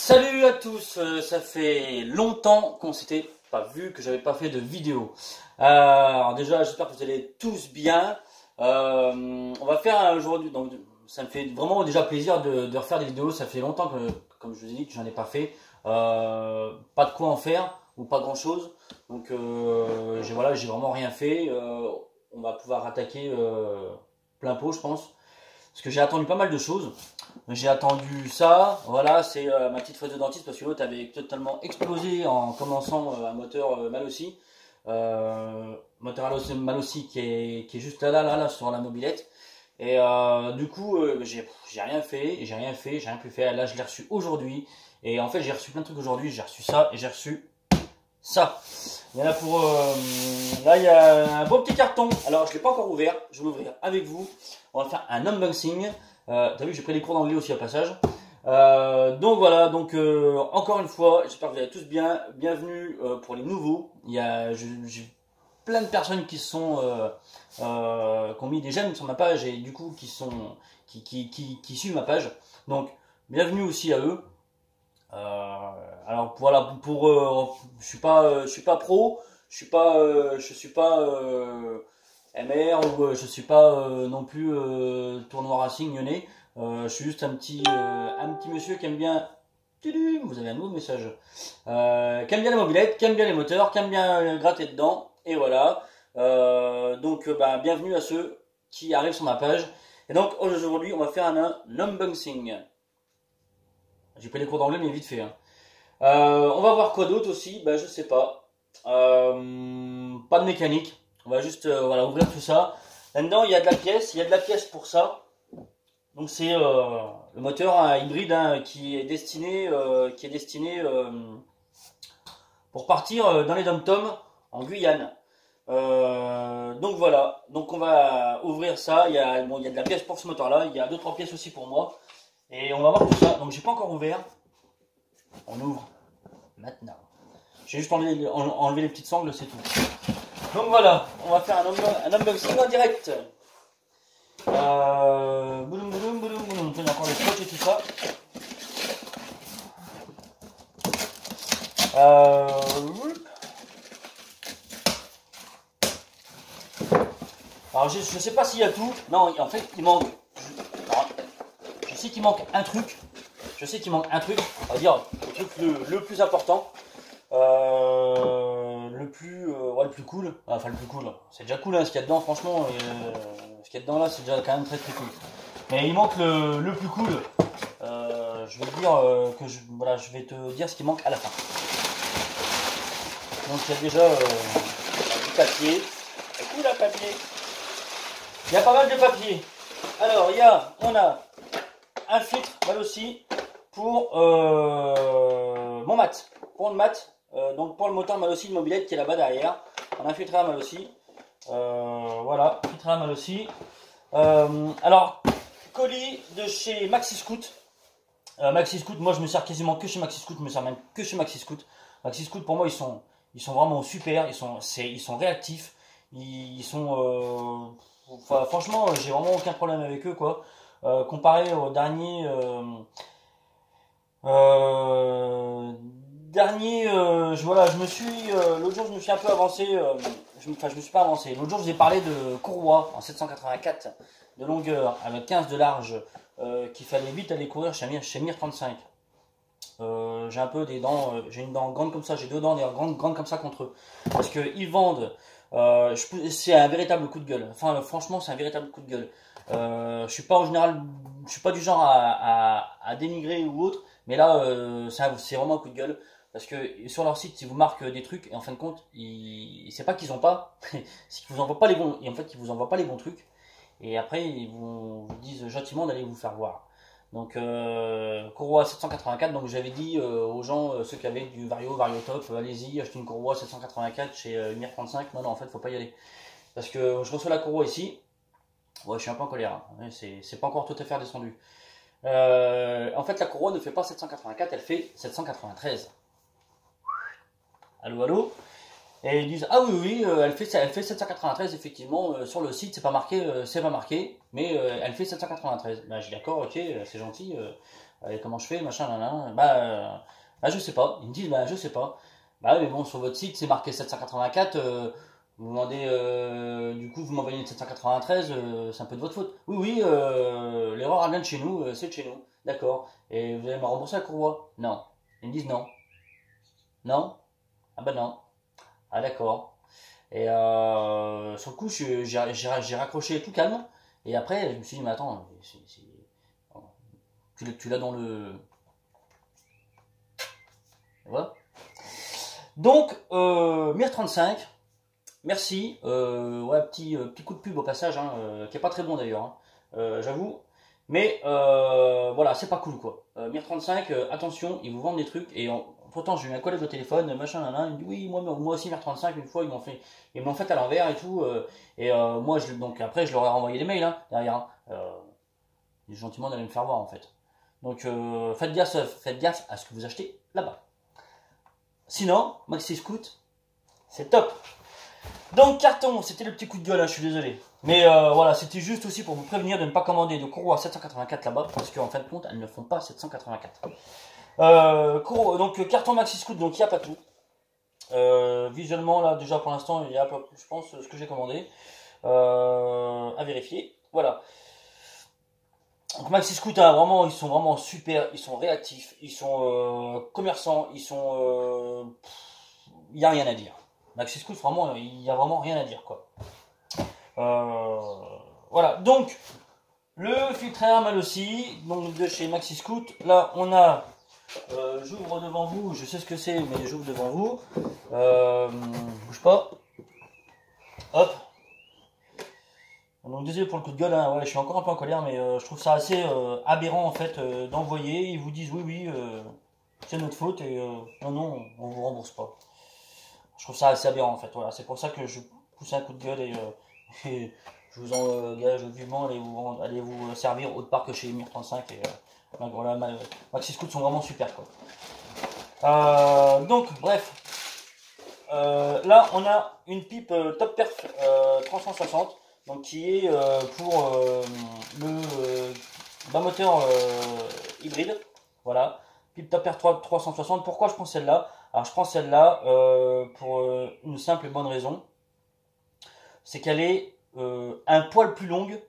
Salut à tous, ça fait longtemps qu'on s'était pas vu, que j'avais pas fait de vidéo. Alors déjà, j'espère que vous allez tous bien. On va faire aujourd'hui, donc ça me fait vraiment déjà plaisir de refaire des vidéos. Ça fait longtemps que, comme je vous ai dit, que j'en ai pas fait. Pas de quoi en faire ou pas grand chose. Donc j'ai vraiment rien fait. On va pouvoir attaquer plein pot, je pense. Parce que j'ai attendu pas mal de choses. J'ai attendu ça, voilà, c'est ma petite fraise de dentiste parce que l'autre avait totalement explosé en commençant un moteur Malossi. Moteur Malossi qui est juste là sur la mobilette. Et du coup, j'ai rien fait, j'ai rien pu faire. Là, je l'ai reçu aujourd'hui. Et en fait, j'ai reçu plein de trucs aujourd'hui. J'ai reçu ça et j'ai reçu ça. Il y en a pour. Là, il y a un beau petit carton. Alors, je ne l'ai pas encore ouvert. Je vais l'ouvrir avec vous. On va faire un unboxing. T'as vu, j'ai pris les cours d'anglais aussi au passage. Donc voilà, donc encore une fois, j'espère que vous allez tous bien. Bienvenue pour les nouveaux. J'ai plein de personnes qui ont mis des j'aime sur ma page et du coup qui suivent ma page. Donc bienvenue aussi à eux. Alors voilà, je suis pas pro, je suis pas MR ou je suis pas non plus tournoi Racing lyonnais. Je suis juste un petit monsieur qui aime bien. Vous avez un nouveau message. Qui aime bien les mobilettes, qui aime bien les moteurs, qui aime bien gratter dedans. Et voilà. Donc bienvenue à ceux qui arrivent sur ma page. Et donc aujourd'hui, on va faire un unboxing. J'ai pris les cours d'anglais mais vite fait. Hein. On va voir quoi d'autre aussi, je sais pas. Pas de mécanique. On va juste voilà, ouvrir tout ça. Là-dedans, il y a de la pièce pour ça. Donc c'est le moteur hybride qui est destiné pour partir dans les dom-toms en Guyane. Donc voilà, donc on va ouvrir ça. Il y a de la pièce pour ce moteur-là. Il y a 2-3 pièces aussi pour moi. Et on va voir tout ça. Donc j'ai pas encore ouvert. On ouvre maintenant. J'ai juste enlevé les petites sangles, c'est tout. Donc voilà, on va faire un unboxing en direct. Boulum boulum boulum boulum. Il y a encore le scotch et tout ça. Alors je sais pas s'il y a tout. Non, en fait il manque. Je sais qu'il manque un truc. On va dire le truc le plus important. Le plus cool. Enfin le plus cool. C'est déjà cool hein, ce qu'il y a dedans franchement. Ce qu'il y a dedans là c'est déjà quand même très cool. Mais il manque le plus cool. Je vais te dire je vais te dire ce qui manque à la fin. Donc il y a déjà du papier. C'est cool le papier. Il y a pas mal de papier. Alors on a un filtre Malossi pour mon mat. Pour le mat. Donc pour le moteur Malossi de mobilette qui est là-bas derrière. On a un filtre à Malossi. Voilà, filtre à Malossi. Alors, colis de chez Maxi Scoot. Maxi Scoot, moi je me sers quasiment que chez Maxi Scoot, je me sers même que chez Maxi Scoot. Maxi Scoot pour moi ils sont vraiment super, ils sont réactifs, franchement j'ai vraiment aucun problème avec eux quoi. Comparé au dernier je me suis l'autre jour je me suis un peu avancé je me suis pas avancé. L'autre jour je vous ai parlé de courroie en 784 de longueur avec 15 de large qu'il fallait vite aller courir chez Mir 35. J'ai un peu des dents, j'ai une dent grande comme ça, j'ai deux dents grandes comme ça contre eux. Parce que ils vendent, c'est un véritable coup de gueule. Enfin, franchement, c'est un véritable coup de gueule. Je suis pas en général, je suis pas du genre à dénigrer ou autre, mais là, c'est vraiment un coup de gueule. Parce que sur leur site, ils vous marquent des trucs et en fin de compte, c'est pas qu'ils ont pas, c'est qu'ils vous envoient pas les bons, et en fait, ils vous envoient pas les bons trucs. Et après, ils vous disent gentiment d'aller vous faire voir. Donc, courroie 784. Donc, j'avais dit aux gens, ceux qui avaient du Vario Top, allez-y, achetez une courroie 784 chez Mir 35. Non, en fait, faut pas y aller. Parce que je reçois la courroie ici. Ouais, je suis un peu en colère. Hein. C'est pas encore tout à fait redescendu. En fait, la courroie ne fait pas 784, elle fait 793. Allô, allô. Et ils disent, ah oui, oui, elle fait 793, effectivement, sur le site, c'est pas marqué, mais elle fait 793. Ben, je dis, d'accord, ok, c'est gentil, comment je fais, machin, là, là. Bah, je sais pas. Ils me disent, bah, je sais pas. Bah, mais bon, sur votre site, c'est marqué 784, vous demandez, du coup, vous m'envoyez une 793, c'est un peu de votre faute. Oui, oui, l'erreur, elle vient de chez nous, c'est de chez nous. D'accord. Et vous allez me rembourser la courroie? Non. Ils me disent non. Non? Ah bah non. Ah d'accord. Et sur le coup, j'ai raccroché tout calme. Et après, je me suis dit, mais attends, tu l'as dans le... Voilà. Donc, Mir35, merci. Ouais, petit coup de pub au passage, hein, qui est pas très bon d'ailleurs, hein, j'avoue. Mais voilà, c'est pas cool quoi. Mir35, attention, ils vous vendent des trucs. Et pourtant, j'ai eu un collègue au téléphone, machin, nan, il me dit oui, moi aussi, Mir35, une fois, ils m'ont fait à l'envers et tout. Moi, donc après, je leur ai renvoyé des mails hein, derrière. Hein. Gentiment d'aller me faire voir en fait. Donc faites gaffe à ce que vous achetez là-bas. Sinon, Maxi Scoot, c'est top. Donc carton, c'était le petit coup de gueule, hein, je suis désolé. Mais voilà, c'était juste aussi pour vous prévenir de ne pas commander de courroie 784 là-bas, parce qu'en fin de compte, elles ne font pas 784. Donc carton Maxi Scoot, donc il n'y a pas tout. Visuellement, là, déjà pour l'instant, il y a, je pense, ce que j'ai commandé. À vérifier. Voilà. Donc Maxi Scoot, hein, vraiment, ils sont vraiment super, ils sont réactifs, ils sont commerçants, ils sont... Il n'y a rien à dire. Maxi Scoot, vraiment, il n'y a vraiment rien à dire, quoi. Voilà, donc, le filtre à air mal aussi, donc de chez Maxi Scoot. Là, on a, j'ouvre devant vous, je sais ce que c'est, mais j'ouvre devant vous. Bouge pas. Hop. Donc désolé pour le coup de gueule, hein. Ouais, je suis encore un peu en colère, mais je trouve ça assez aberrant en fait d'envoyer. Ils vous disent oui, oui, c'est notre faute et non, non, on vous rembourse pas. Je trouve ça assez aberrant en fait. Voilà, c'est pour ça que je pousse un coup de gueule et je vous engage vivement allez vous servir autre part que chez Mir 35 et voilà, Maxi Scoot sont vraiment super quoi. Donc bref, là on a une pipe Top Perf 360. Donc qui est pour le moteur hybride. Voilà. Pipe Top Air 360. Pourquoi je prends celle-là? Alors je prends celle-là pour une simple et bonne raison. C'est qu'elle est un poil plus longue,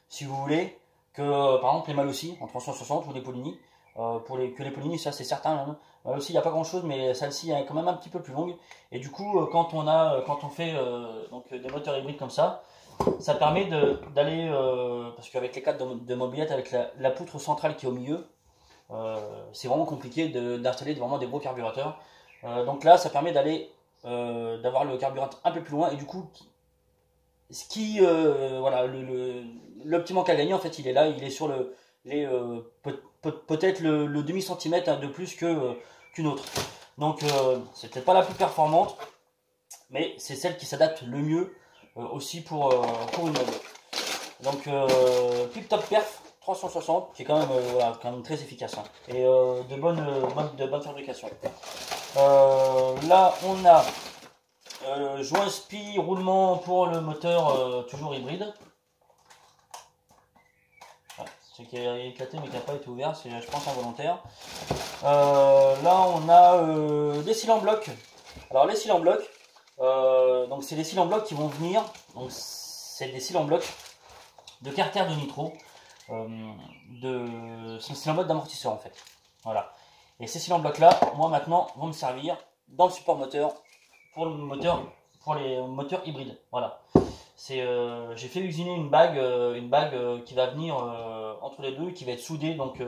si vous voulez, que par exemple les Malossi en 360 ou les Polini. Que les Polini, ça c'est certain. Hein. Malossi, il n'y a pas grand-chose, mais celle-ci est quand même un petit peu plus longue. Et du coup, quand on fait donc, des moteurs hybrides comme ça permet d'aller, parce qu'avec les cadres de mobilette, avec la poutre centrale qui est au milieu, c'est vraiment compliqué d'installer vraiment des gros carburateurs. Donc là, ça permet d'avoir le carburateur un peu plus loin et du coup, voilà, l'opti manque à gagner en fait, il est là, il est sur peut-être le demi centimètre de plus qu'une autre. Donc c'est peut-être pas la plus performante, mais c'est celle qui s'adapte le mieux aussi pour une mode. Donc Pip Top Perf 360 qui est quand même, voilà, quand même très efficace hein, et de bonne fabrication. Là on a joint spi roulement pour le moteur toujours hybride. Ah, c'est qui a éclaté mais qui n'a pas été ouvert, c'est je pense involontaire. Là on a des cils en bloc. Alors les cils en bloc, donc c'est des cils en bloc qui vont venir, donc c'est des cils en bloc de carter de nitro, c'est en mode d'amortisseur en fait. Voilà. Et ces cils en bloc là, moi maintenant, vont me servir dans le support moteur pour les moteurs hybrides. Voilà. J'ai fait usiner une bague qui va venir entre les deux, qui va être soudée, donc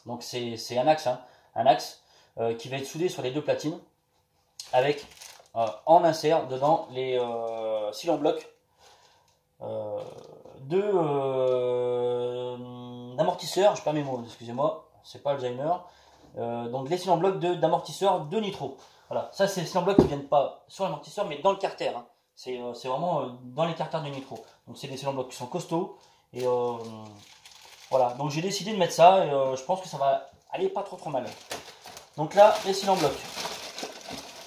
donc c'est un axe, hein, qui va être soudé sur les deux platines avec en insert dedans les cils en bloc d'amortisseur, je perds mes mots, excusez-moi, c'est pas Alzheimer. Donc les cils en bloc d'amortisseur de nitro. Voilà, ça c'est les cils en bloc qui viennent pas sur l'amortisseur mais dans le carter. Hein. C'est vraiment dans les carters de nitro. Donc c'est des cils en bloc qui sont costauds. Et voilà, donc j'ai décidé de mettre ça et je pense que ça va aller pas trop mal. Donc là, les cils en bloc.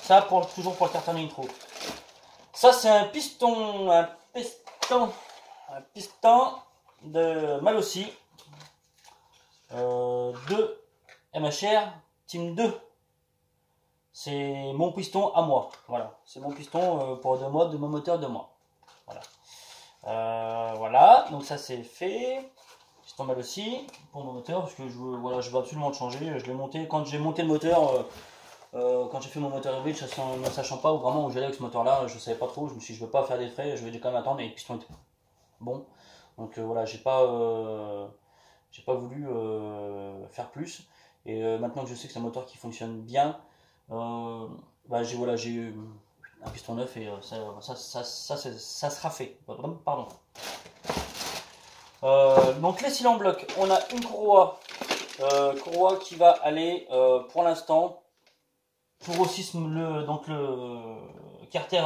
Ça, toujours pour le carter nitro. Ça, c'est un piston de Malossi. 2 MHR Team 2. C'est mon piston à moi. Voilà. C'est mon piston pour de mon moteur de moi. Voilà. Voilà. Donc ça, c'est fait. Piston Malossi pour mon moteur parce que je veux absolument le changer. Je l'ai monté quand j'ai monté le moteur. Quand j'ai fait mon moteur hybride, ne sachant pas vraiment où j'allais avec ce moteur là, je savais pas trop, je me suis dit je veux pas faire des frais, je vais quand même attendre, et le piston était bon. Donc voilà, j'ai pas voulu faire plus. Et maintenant que je sais que c'est un moteur qui fonctionne bien, j'ai eu un piston neuf et ça sera fait. Pardon. Donc les cylindres en bloc, on a une courroie qui va aller pour l'instant pour aussi le carter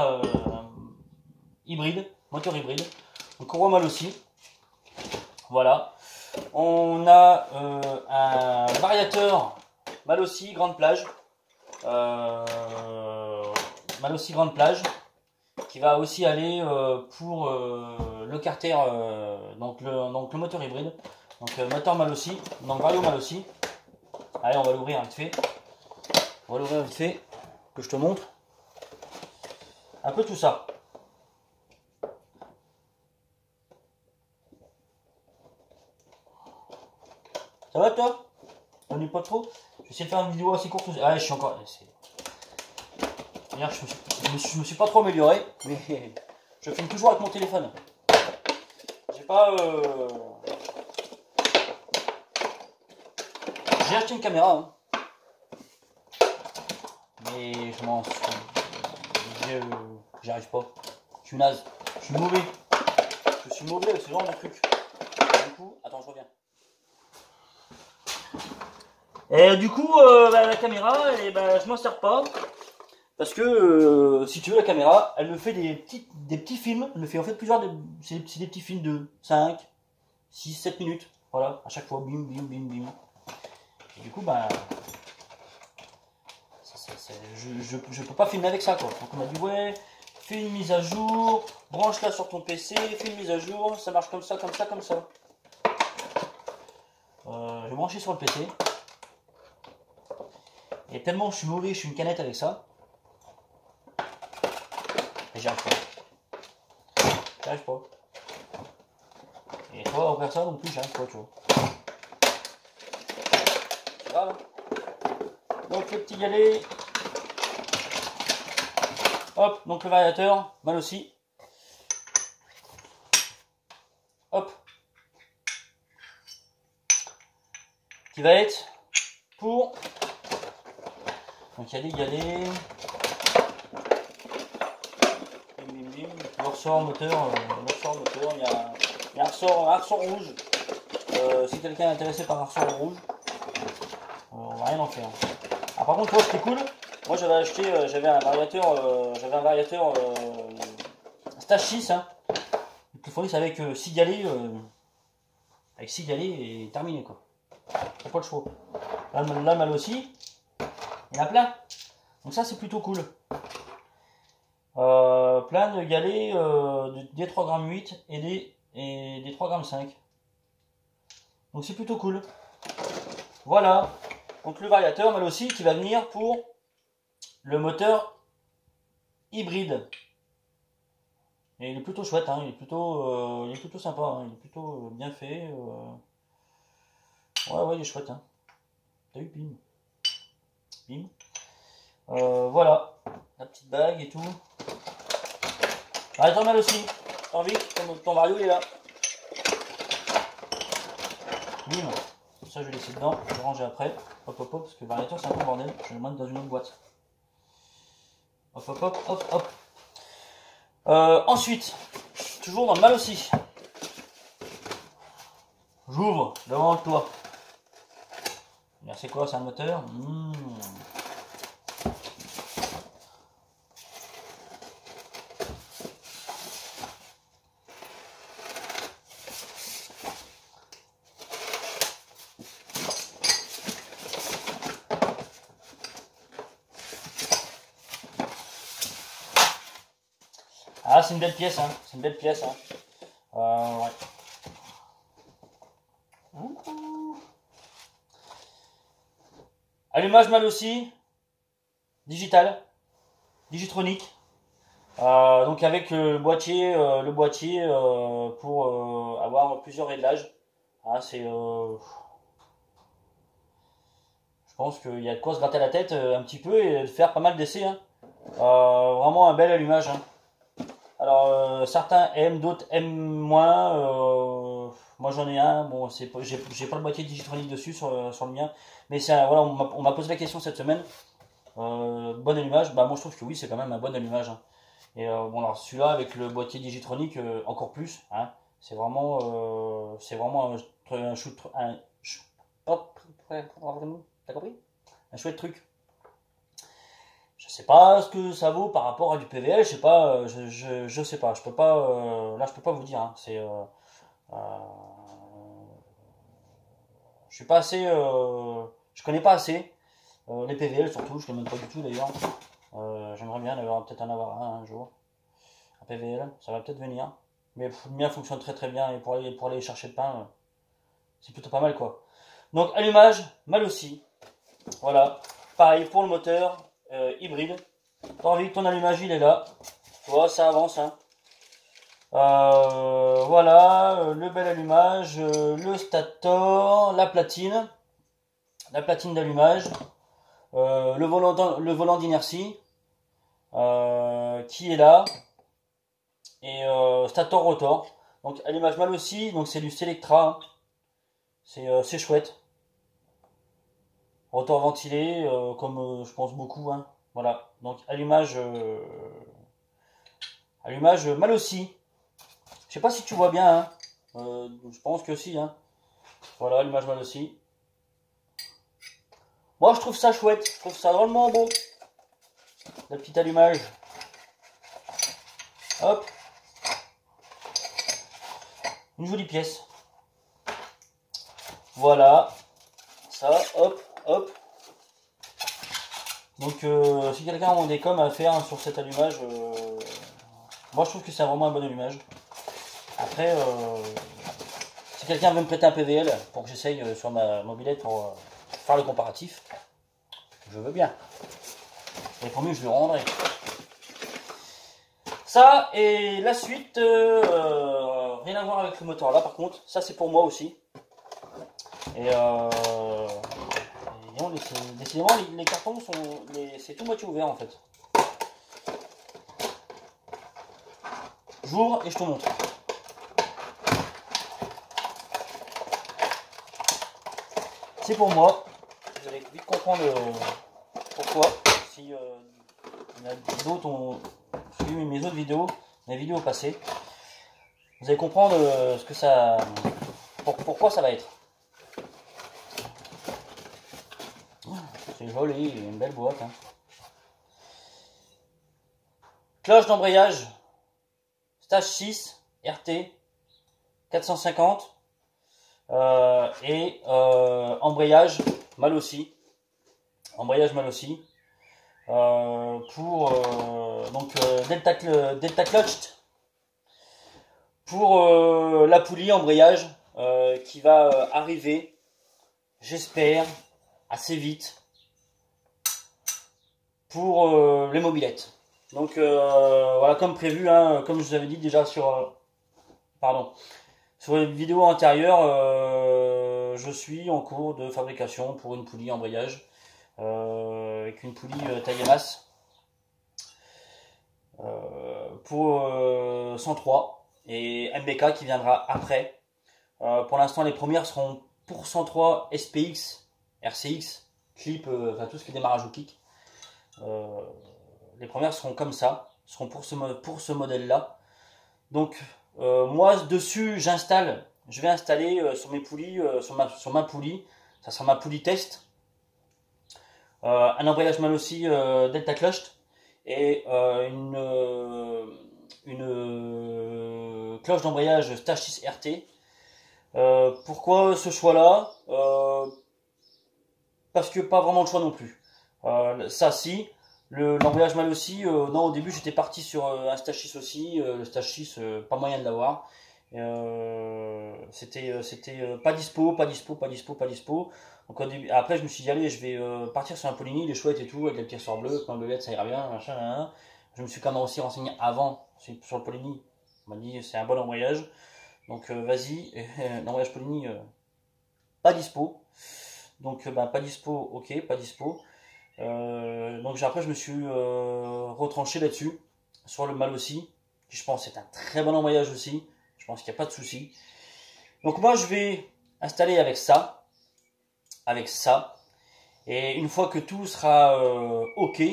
hybride, moteur hybride, donc courroie Malossi. Voilà. On a un variateur Malossi grande plage, qui va aussi aller pour le carter, donc le moteur hybride, donc moteur Malossi, donc Vario Malossi. Allez, on va l'ouvrir vite fait. Que je te montre un peu tout ça. Ça va toi? On n'est pas trop? Je vais essayer de faire une vidéo assez courte. Ah, je suis encore. Hier, je me suis pas trop amélioré, mais je filme toujours avec mon téléphone. J'ai pas. J'ai acheté une caméra, hein. Mais je m'en. J'y arrive pas. Je suis naze. Je suis mauvais. Je suis mauvais avec ce genre de truc. Du coup, attends, je reviens. Et du coup, la caméra, je m'en sers pas. Parce que, si tu veux, la caméra, elle me fait des petits films. Elle me fait en fait c'est des petits films de 5, 6, 7 minutes. Voilà, à chaque fois, bim, bim, bim, bim. Et du coup, je peux pas filmer avec ça, quoi. Donc on m'a dit, ouais, fais une mise à jour, branche-la sur ton PC, fais une mise à jour, ça marche comme ça, comme ça, comme ça. Je vais brancher sur le PC. Et tellement je suis mauvais, je suis une canette avec ça. Et j'y arrive pas. J'y arrive pas. Et toi, en personne non plus, j'y arrive pas, tu vois. C'est grave. Donc le petit galet. Hop, donc le variateur, Malossi. Hop. Qui va être pour. Donc il y a des galets. Bim bim bim. Le ressort moteur, il y a un ressort rouge. Si quelqu'un est intéressé par un ressort rouge, on va rien en faire. Ah, par contre, toi, c'était cool. Moi, j'avais acheté, j'avais un variateur Stage 6, hein. Il faut c'est avec 6 galets, et terminé, quoi. T'as pas le choix. Là, Malossi, il y en a plein. Donc ça, c'est plutôt cool. Plein de galets des 3,8 g et des 3,5 g. Donc c'est plutôt cool. Voilà. Donc le variateur Malossi qui va venir pour le moteur hybride. Et il est plutôt chouette, hein. Il est plutôt sympa, hein. Il est plutôt bien fait. Ouais, il est chouette, hein. T'as eu, bim. Bim. Voilà. La petite bague et tout. Variateur Malossi. T'as envie? Ton Vario il est là. Bim. Ça je vais laisser dedans, je vais ranger après. Hop hop hop, parce que le variateur c'est un peu bordel, je vais le mettre dans une autre boîte. Hop hop hop hop hop. Ensuite, toujours dans le Malossi. J'ouvre devant toi. C'est quoi, c'est un moteur? c'est une belle pièce, hein. C'est une belle pièce, hein. Ouais. Allumage mal aussi, digital, digitronique. Donc avec le boîtier pour avoir plusieurs réglages. Ah, je pense qu'il y a de quoi se gratter la tête un petit peu et de faire pas mal d'essais, hein. Vraiment un bel allumage, hein. Alors certains aiment, d'autres aiment moins. Moi j'en ai un. Bon, j'ai pas le boîtier digitronique dessus sur le mien, mais voilà, on m'a posé la question cette semaine. Bon allumage. Bah moi je trouve que oui, c'est quand même un bon allumage, hein. Et bon, alors celui-là avec le boîtier digitronique encore plus, hein. C'est vraiment un shoot, t'as compris? Un chouette truc. Je sais pas ce que ça vaut par rapport à du PVL, je sais pas, je sais pas, je peux pas, là je peux pas vous dire, hein. Euh, je suis pas assez, je connais pas assez les PVL surtout, je connais même pas du tout d'ailleurs. J'aimerais bien peut-être en avoir un jour, un PVL, ça va peut-être venir, mais le mien fonctionne très très bien et pour aller chercher le pain, c'est plutôt pas mal quoi. Donc allumage, mal aussi, voilà, pareil pour le moteur hybride. T'as envie que ton allumage il est là. Tu vois, ça avance, hein. Voilà, le bel allumage, le stator, la platine d'allumage, le volant d'inertie qui est là, et stator rotor. Donc allumage mal aussi, donc c'est du Selectra, hein. C'est chouette. Rotor ventilé, comme je pense beaucoup, hein. Voilà, donc allumage mal aussi. Je sais pas si tu vois bien, hein. Je pense que si, hein. Voilà, allumage mal aussi. Moi je trouve ça chouette, je trouve ça drôlement beau. Le petit allumage. Hop. Une jolie pièce. Voilà. Ça, hop, hop. Donc si quelqu'un a des coms à faire sur cet allumage, moi je trouve que c'est vraiment un bon allumage. Après, si quelqu'un veut me prêter un PVL pour que j'essaye sur ma mobilette pour faire le comparatif, je veux bien. Et pour mieux, je le rendrai. Ça, et la suite, rien à voir avec le moteur là par contre, ça c'est pour moi aussi. Et décidément, les cartons sont. C'est tout moitié ouvert en fait. J'ouvre et je te montre. C'est pour moi. Vous allez vite comprendre pourquoi. Si il y en a d'autres ont suivi mes autres vidéos, mes vidéos passées, vous allez comprendre ce que ça. Pourquoi ça va être. C'est joli, une belle boîte, hein. Cloche d'embrayage Stage 6 RT 450 et embrayage mal aussi. Pour donc Delta Clutch pour la poulie embrayage qui va arriver, j'espère, assez vite pour les mobilettes. Donc voilà, comme prévu, hein, comme je vous avais dit déjà sur les vidéos antérieures, je suis en cours de fabrication pour une poulie embrayage avec une poulie taille masse pour 103 et MBK qui viendra après. Pour l'instant, les premières seront pour 103 SPX, RCX, clip, enfin tout ce qui est démarrage au kick. Les premières seront comme ça, seront pour ce modèle-là. Donc moi dessus, je vais installer sur mes poulies, sur ma poulie, ça sera ma poulie test. Un embrayage mal aussi Delta Clutch et une cloche d'embrayage Stage 6 RT. Pourquoi ce choix-là? Parce que pas vraiment de choix non plus. Ça si, L'embrayage mal aussi, non, au début j'étais parti sur un stage 6 aussi, le stage 6, pas moyen de l'avoir. C'était pas dispo, pas dispo, pas dispo, pas dispo. Donc au début, après je me suis dit allez, je vais partir sur un Poligny, les chouettes et tout, avec les petits ressorts bleus, plein de LED, ça ira bien, machin, hein, hein. Je me suis quand même aussi renseigné avant sur le Poligny. On m'a dit c'est un bon embrayage. Donc vas-y, l'embrayage Poligny, pas dispo. Donc bah, pas dispo, ok, pas dispo. Donc après je me suis retranché là-dessus, sur le mal aussi, qui je pense c'est un très bon embrayage aussi. Je pense qu'il n'y a pas de souci. Donc moi je vais installer avec ça, et une fois que tout sera ok,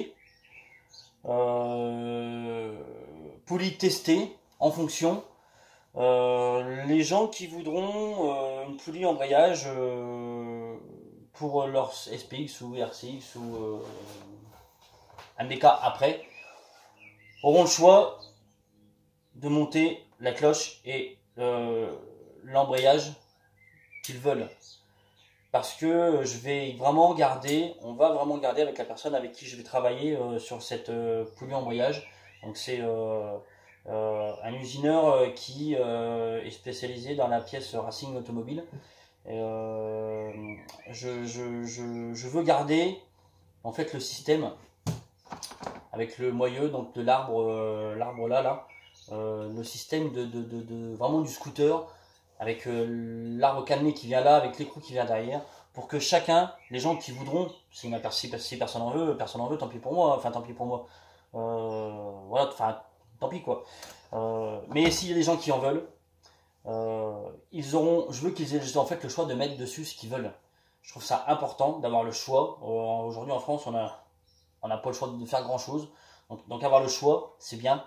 poulie testée en fonction. Les gens qui voudront une poulie embrayage pour leur SPX ou RCX ou MBK après auront le choix de monter la cloche et l'embrayage qu'ils veulent. Parce que je vais vraiment garder, on va vraiment garder avec la personne avec qui je vais travailler sur cette poulie embrayage. Donc c'est un usineur qui est spécialisé dans la pièce racing automobile. Et, je veux garder en fait le système avec le moyeu donc de l'arbre là, le système de vraiment du scooter avec l'arbre calmé qui vient là, avec l'écrou qui vient derrière, pour que chacun, les gens qui voudront, si personne en veut, tant pis pour moi, enfin tant pis pour moi, voilà, enfin tant pis quoi. Mais s'il y a des gens qui en veulent, ils auront, je veux qu'ils aient en fait le choix de mettre dessus ce qu'ils veulent. Je trouve ça important d'avoir le choix. Aujourd'hui en France, on n'a pas le choix de faire grand chose, donc avoir le choix, c'est bien.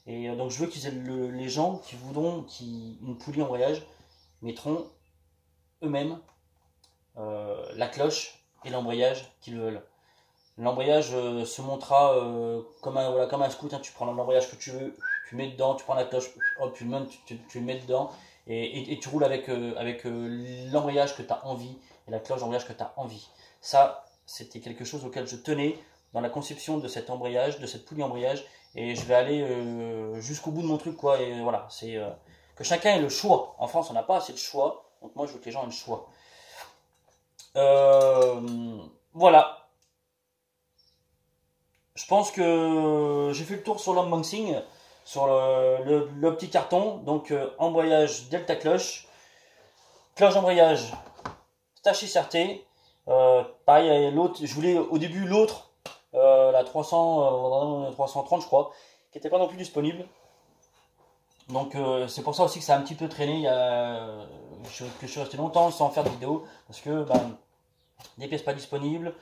Et donc je veux qu'ils aient les gens qui voudront une poulie embrayage mettront eux-mêmes la cloche et l'embrayage qu'ils veulent. L'embrayage se montrera comme un scoot, hein. Tu prends l'embrayage que tu veux, tu mets dedans, tu prends la cloche, hop, tu le mets dedans et tu roules avec l'embrayage que tu as envie et la cloche d'embrayage que tu as envie. Ça, c'était quelque chose auquel je tenais dans la conception de cet embrayage, de cette poulie embrayage, et je vais aller jusqu'au bout de mon truc, quoi. Et voilà, c'est que chacun ait le choix. En France, on n'a pas assez de choix, donc moi je veux que les gens aient le choix. Voilà. Je pense que j'ai fait le tour sur l'unboxing, sur le petit carton. Donc embrayage Delta cloche, cloche d'embrayage Stachys RT. Pareil, l'autre, je voulais au début l'autre, la 330 je crois, qui n'était pas non plus disponible. Donc c'est pour ça aussi que ça a un petit peu traîné. Que je suis resté longtemps sans faire de vidéo parce que des pièces pas disponibles,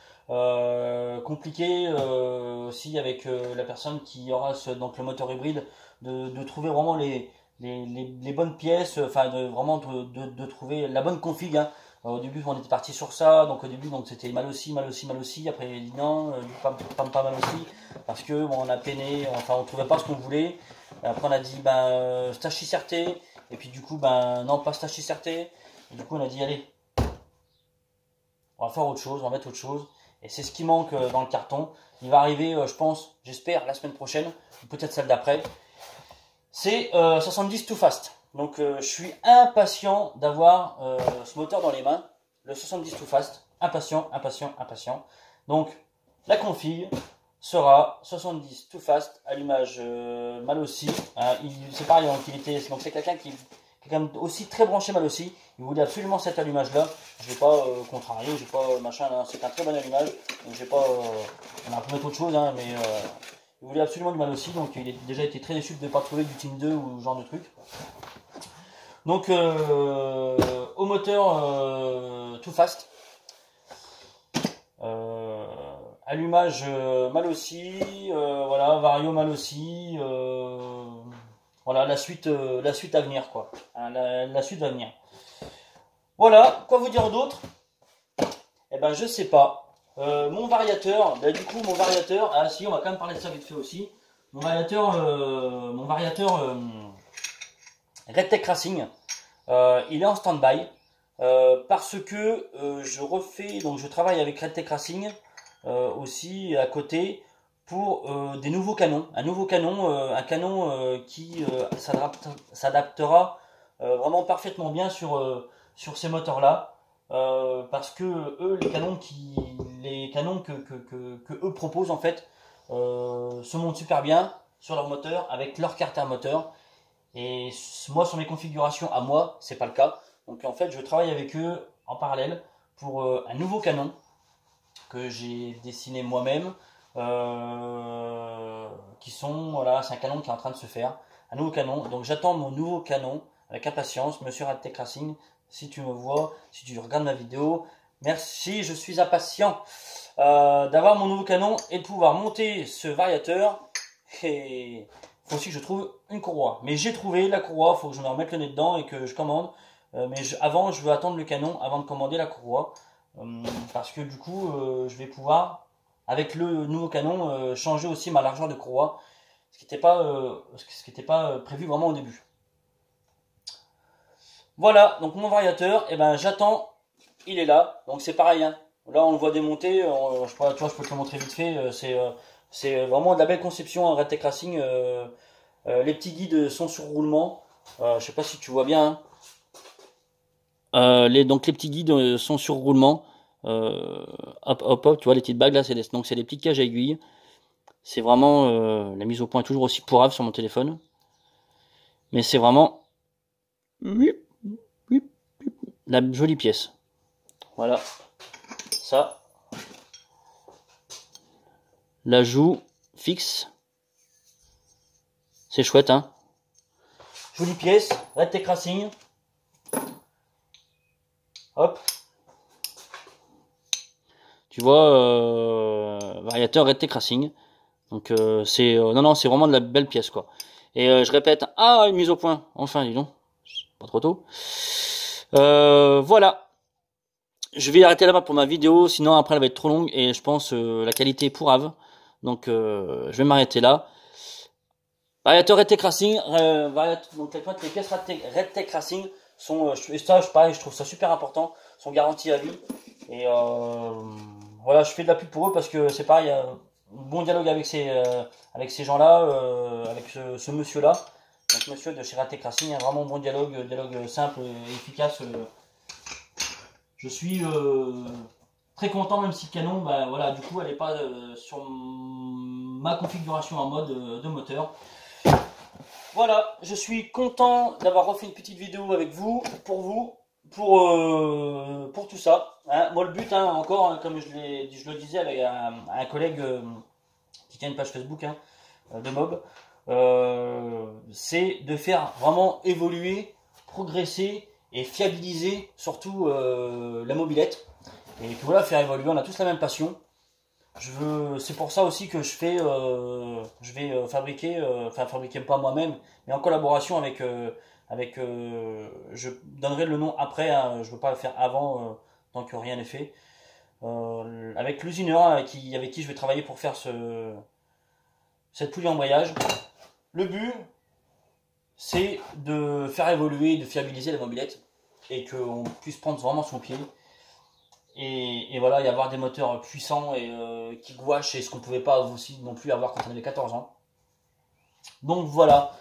compliqué aussi avec la personne qui aura donc le moteur hybride de trouver vraiment les bonnes pièces, enfin vraiment de trouver la bonne config, hein. Au début on était parti sur ça, donc au début donc c'était mal aussi, après il a dit non, pas mal aussi, parce que bon, on a peiné, enfin on trouvait pas ce qu'on voulait. Après on a dit Stachys RT, et puis du coup non, pas Stachys RT, et du coup on a dit allez, on va faire autre chose, on va mettre autre chose. Et c'est ce qui manque dans le carton. Il va arriver, je pense, j'espère, la semaine prochaine, ou peut-être celle d'après. C'est 70 Too Fast. Donc je suis impatient d'avoir ce moteur dans les mains. Le 70 Too Fast. Impatient. Donc la config sera 70 Too Fast, allumage mal aussi. C'est pareil, donc c'est quelqu'un qui est quand même aussi très branché mal aussi. Il voulait absolument cet allumage là. Je vais pas contrarier, je vais pas machin là. C'est un très bon allumage. Donc j'ai pas, on a pu mettre autre chose, hein, mais il voulait absolument du mal aussi. Donc il a déjà été très déçu de ne pas trouver du Team 2 ou ce genre de truc. Donc au moteur Too Fast. Allumage mal aussi, voilà, vario mal aussi, voilà, la suite à venir, quoi. Hein, la suite va venir. Voilà, quoi vous dire d'autre? Eh ben je sais pas. Mon variateur, du coup mon variateur, ah si, on va quand même parler de ça vite fait aussi. Mon variateur Redtech Racing, il est en stand-by parce que je travaille avec Redtech Racing aussi à côté pour des nouveaux canons. Un canon qui s'adaptera vraiment parfaitement bien sur ces moteurs-là. Parce que eux, les canons que eux proposent en fait se montent super bien sur leur moteur avec leur carte à moteur. Et moi, sur mes configurations à moi, c'est pas le cas. Donc en fait, je travaille avec eux en parallèle pour un nouveau canon que j'ai dessiné moi-même. Voilà, c'est un canon qui est en train de se faire. Un nouveau canon. Donc j'attends mon nouveau canon avec impatience. Monsieur Radtech Racing, si tu me vois, si tu regardes ma vidéo, merci, je suis impatient d'avoir mon nouveau canon et de pouvoir monter ce variateur. Et faut aussi que je trouve une courroie. Mais j'ai trouvé la courroie, il faut que je me remette le nez dedans et que je commande. Avant, je veux attendre le canon avant de commander la courroie. Parce que du coup, je vais pouvoir, avec le nouveau canon, changer aussi ma largeur de courroie. Ce qui n'était pas prévu vraiment au début. Voilà, donc mon variateur, et ben j'attends, il est là. Donc c'est pareil, hein. Là on le voit démonter, je peux te le montrer vite fait. C'est vraiment de la belle conception, un Radtech Racing. Les petits guides sont sur roulement. Je sais pas si tu vois bien, hein. Donc les petits guides sont sur roulement. Hop, tu vois les petites bagues là, c'est des petits cages à aiguilles. C'est vraiment la mise au point est toujours aussi pourrave sur mon téléphone. Mais c'est vraiment la jolie pièce. Voilà. Ça. La joue fixe. C'est chouette, hein. Jolie pièce. Radtech Racing. Hop. Tu vois, variateur Radtech Racing. Donc non, c'est vraiment de la belle pièce, quoi. Et je répète, une mise au point. Enfin, dis donc. Pas trop tôt. Voilà. Je vais arrêter là-bas pour ma vidéo, sinon après elle va être trop longue et je pense la qualité est pourrave. Donc je vais m'arrêter là. Variateur Radtech Racing, donc les pièces Radtech Racing sont, pareil, je trouve ça super important, sont garanties à vie. Et voilà, je fais de la pub pour eux parce que c'est pareil, un bon dialogue avec ces gens-là, avec ce monsieur-là. Donc monsieur de chez Radtech Racing, un vraiment bon dialogue simple et efficace. Je suis très content, même si le canon, voilà, du coup, elle n'est pas sur ma configuration en mode de moteur. Voilà, je suis content d'avoir refait une petite vidéo avec vous, pour tout ça. Hein. Moi, le but, hein, encore, hein, comme je le disais avec un collègue qui tient une page Facebook, hein, de Mob, c'est de faire vraiment évoluer, progresser et fiabiliser surtout la mobilette. Et puis voilà, faire évoluer, on a tous la même passion. C'est pour ça aussi que je vais fabriquer, fabriquer pas moi-même, mais en collaboration avec, je donnerai le nom après, hein, je veux pas le faire avant, tant que rien n'est fait. Avec l'usineur avec qui je vais travailler pour faire cette poulie embrayage. Le but, c'est de faire évoluer, de fiabiliser la mobilette et qu'on puisse prendre vraiment son pied. Et voilà, y avoir des moteurs puissants et qui gouachent, et ce qu'on pouvait pas aussi non plus avoir quand on avait 14 ans. Donc voilà,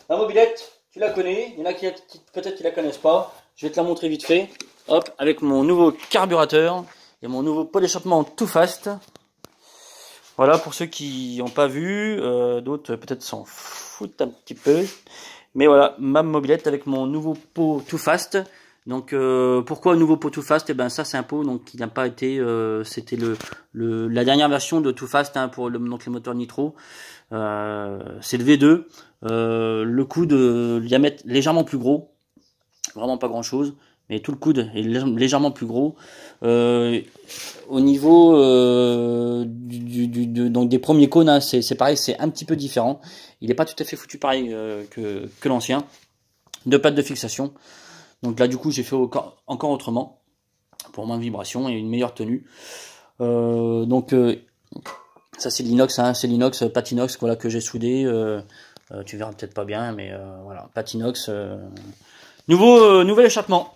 la mobilette, tu la connais, il y en a qui peut-être qui la connaissent pas. Je vais te la montrer vite fait. Hop, avec mon nouveau carburateur et mon nouveau pot d'échappement Too Fast. Voilà, pour ceux qui n'ont pas vu, d'autres peut-être s'en foutent un petit peu. Mais voilà, ma mobilette avec mon nouveau pot Too Fast. Donc pourquoi nouveau pot Too Fast? Et ben ça c'est un pot donc qui n'a pas été, c'était la dernière version de Too Fast, hein, pour donc les moteurs nitro. C'est le V2. Le coude diamètre légèrement plus gros, vraiment pas grand chose, mais tout le coude est légèrement plus gros. Au niveau donc des premiers cônes, hein, c'est pareil, c'est un petit peu différent. Il n'est pas tout à fait foutu pareil que l'ancien. Deux pattes de fixation. Donc là du coup j'ai fait encore autrement pour moins de vibration et une meilleure tenue. Ça c'est l'inox, hein, c'est l'inox, pâte inox, voilà, que j'ai soudé. Tu verras peut-être pas bien, mais voilà, pâte inox. Nouvel échappement.